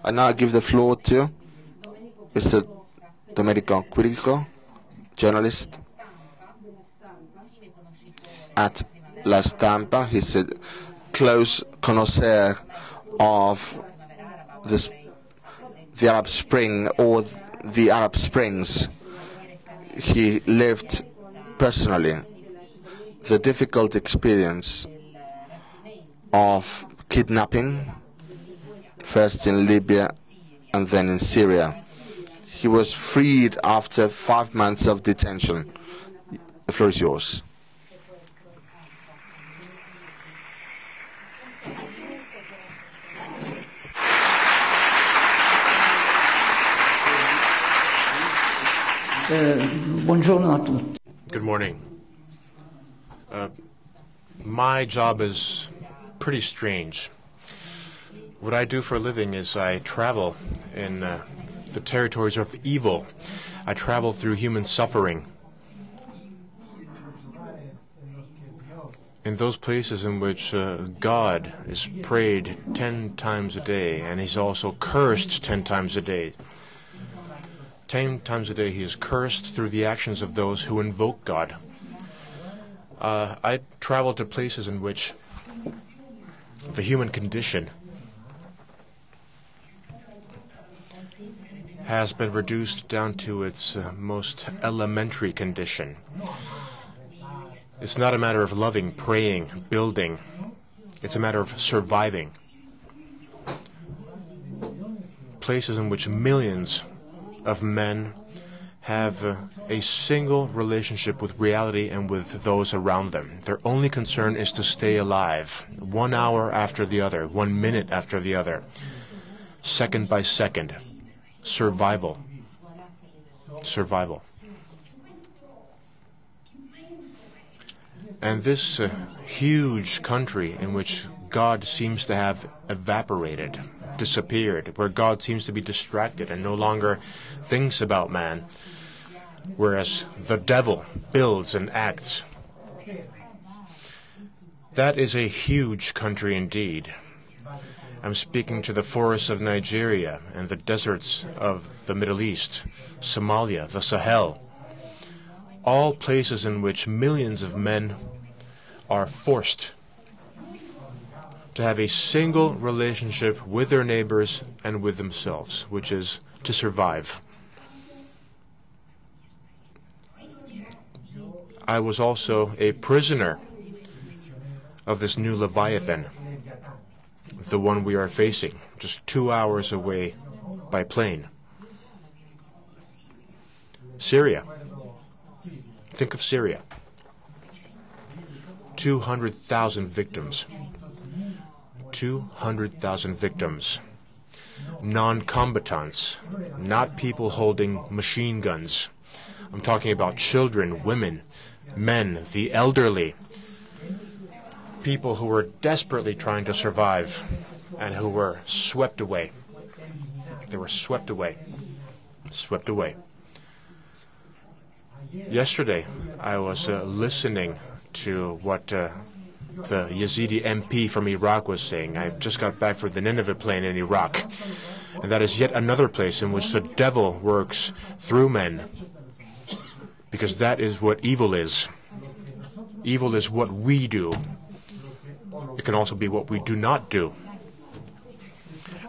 I now give the floor to Mr. Domenico Quirico, journalist at La Stampa. He's a close connoisseur of the Arab Spring or the Arab Springs. He lived personally the difficult experience of kidnapping, first in Libya and then in Syria. He was freed after 5 months of detention. The floor is yours. Buongiorno a tutti. Good morning. My job is pretty strange. What I do for a living is I travel in the territories of evil. I travel through human suffering. In those places in which God is prayed 10 times a day, and he's also cursed 10 times a day. 10 times a day he is cursed through the actions of those who invoke God. I travel to places in which the human condition has been reduced down to its most elementary condition. It's not a matter of loving, praying, building. It's a matter of surviving. Places in which millions of men have a single relationship with reality and with those around them. Their only concern is to stay alive, 1 hour after the other, 1 minute after the other, second by second. Survival. Survival. And this huge country in which God seems to have evaporated, disappeared, where God seems to be distracted and no longer thinks about man, whereas the devil builds and acts. That is a huge country indeed. I'm speaking to the forests of Nigeria and the deserts of the Middle East, Somalia, the Sahel, all places in which millions of men are forced to have a single relationship with their neighbors and with themselves, which is to survive. I was also a prisoner of this new Leviathan, the one we are facing, just 2 hours away by plane. Syria. Think of Syria. 200,000 victims. 200,000 victims. Non-combatants, not people holding machine guns. I'm talking about children, women, men, the elderly, people who were desperately trying to survive and who were swept away. They were swept away. Swept away. Yesterday, I was listening to what the Yazidi MP from Iraq was saying. I just got back from the Nineveh plain in Iraq. And that is yet another place in which the devil works through men. Because that is what evil is. Evil is what we do. It can also be what we do not do.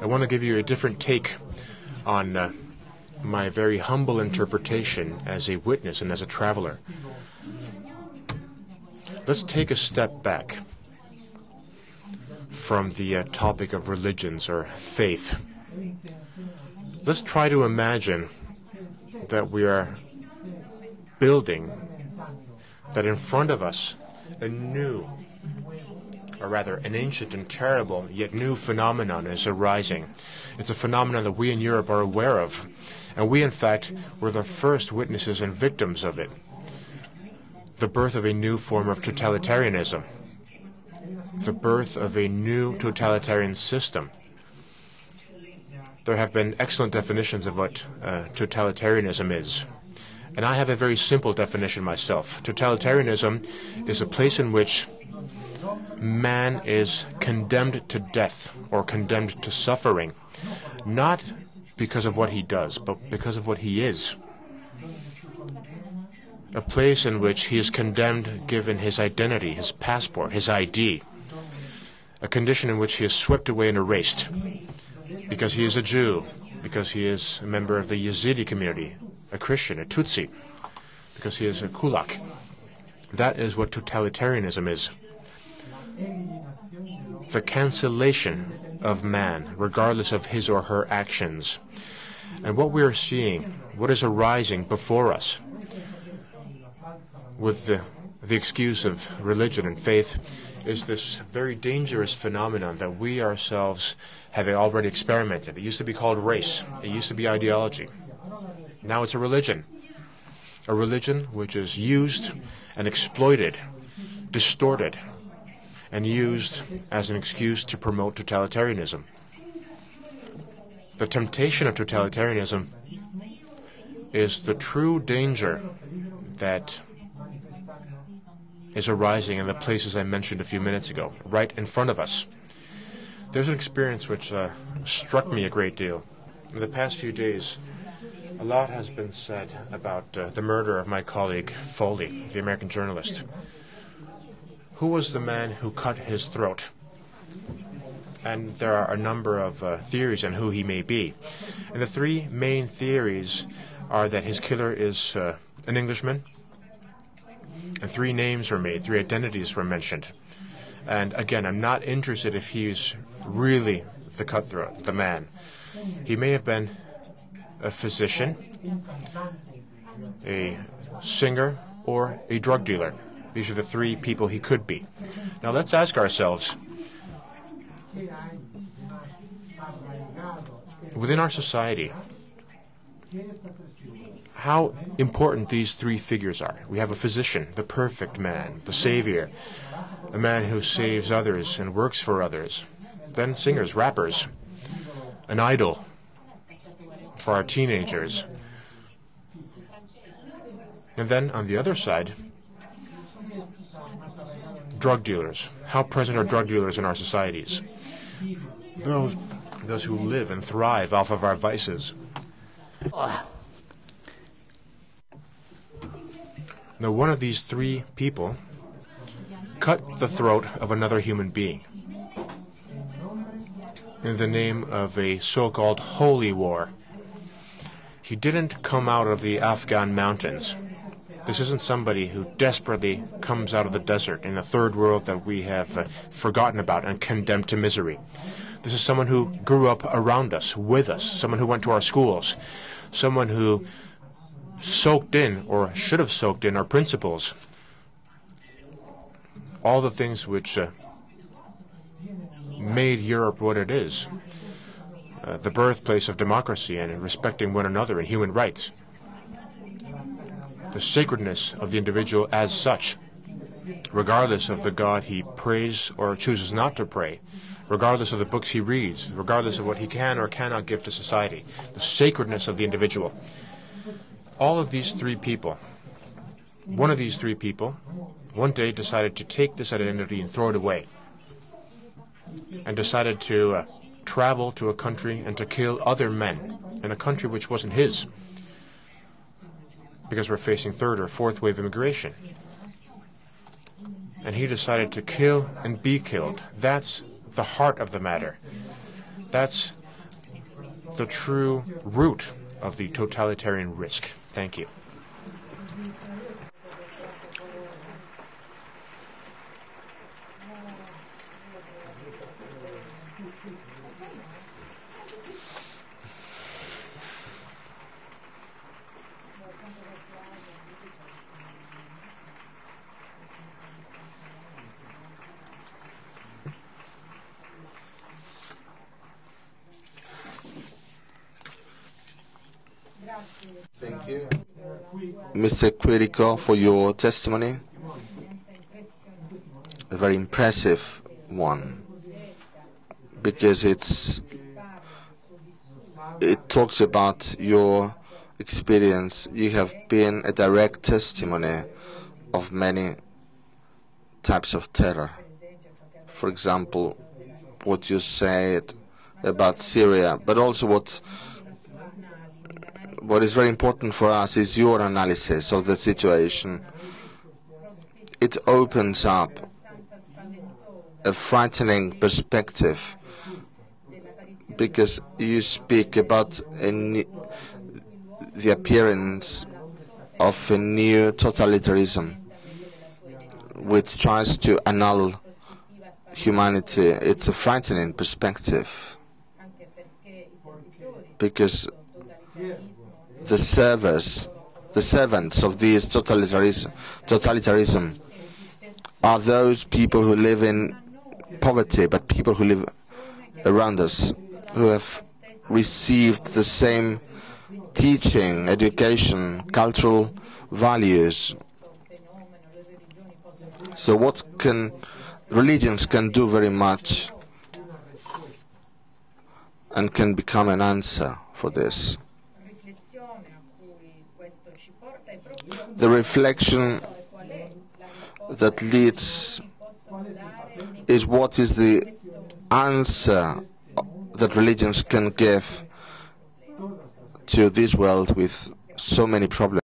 I want to give you a different take on my very humble interpretation as a witness and as a traveler. Let's take a step back from the topic of religions or faith. Let's try to imagine that we are building, that in front of us, a new, or rather an ancient and terrible yet new phenomenon is arising. It's a phenomenon that we in Europe are aware of, and we in fact were the first witnesses and victims of it. The birth of a new form of totalitarianism. The birth of a new totalitarian system. There have been excellent definitions of what totalitarianism is. And I have a very simple definition myself. Totalitarianism is a place in which man is condemned to death or condemned to suffering, not because of what he does, but because of what he is. A place in which he is condemned given his identity, his passport, his ID. A condition in which he is swept away and erased because he is a Jew, because he is a member of the Yazidi community, a Christian, a Tutsi, because he is a kulak. That is what totalitarianism is. The cancellation of man, regardless of his or her actions. And what we are seeing, what is arising before us, with the excuse of religion and faith, is this very dangerous phenomenon that we ourselves have already experimented. It used to be called race. It used to be ideology. Now it's a religion which is used and exploited, distorted, and used as an excuse to promote totalitarianism. The temptation of totalitarianism is the true danger that is arising in the places I mentioned a few minutes ago, right in front of us. There's an experience which struck me a great deal. In the past few days, a lot has been said about the murder of my colleague Foley, the American journalist. Who was the man who cut his throat? And there are a number of theories on who he may be. And the three main theories are that his killer is an Englishman, and three names were made, three identities were mentioned. And again, I'm not interested if he's really the cutthroat, the man. He may have been a physician, a singer, or a drug dealer. These are the three people he could be. Now let's ask ourselves, within our society, how important these three figures are. We have a physician, the perfect man, the savior, a man who saves others and works for others. Then singers, rappers, an idol for our teenagers. And then on the other side, drug dealers. How present are drug dealers in our societies? Those who live and thrive off of our vices. Now, one of these three people cut the throat of another human being in the name of a so-called holy war. He didn't come out of the Afghan mountains. This isn't somebody who desperately comes out of the desert in a third world that we have forgotten about and condemned to misery. This is someone who grew up around us, with us, someone who went to our schools, someone who soaked in, or should have soaked in, our principles. All the things which made Europe what it is. The birthplace of democracy and respecting one another and human rights. The sacredness of the individual as such, regardless of the God he prays or chooses not to pray, regardless of the books he reads, regardless of what he can or cannot give to society. The sacredness of the individual. All of these three people, one of these three people, one day decided to take this identity and throw it away, and decided to travel to a country and to kill other men in a country which wasn't his, because we're facing third or fourth wave immigration. And he decided to kill and be killed. That's the heart of the matter. That's the true root of the totalitarian risk. Thank you. Thank you, Mr. Quirico, for your testimony. A very impressive one, because it talks about your experience. You have been a direct testimony of many types of terror. For example, what you said about Syria, but also what is very important for us is your analysis of the situation. It opens up a frightening perspective, because you speak about the appearance of a new totalitarianism which tries to annul humanity. It's a frightening perspective, because the servants of this totalitarianism are those people who live in poverty, but people who live around us, who have received the same teaching, education, cultural values. So religions can do very much and can become an answer for this. The reflection that leads is what is the answer that religions can give to this world with so many problems.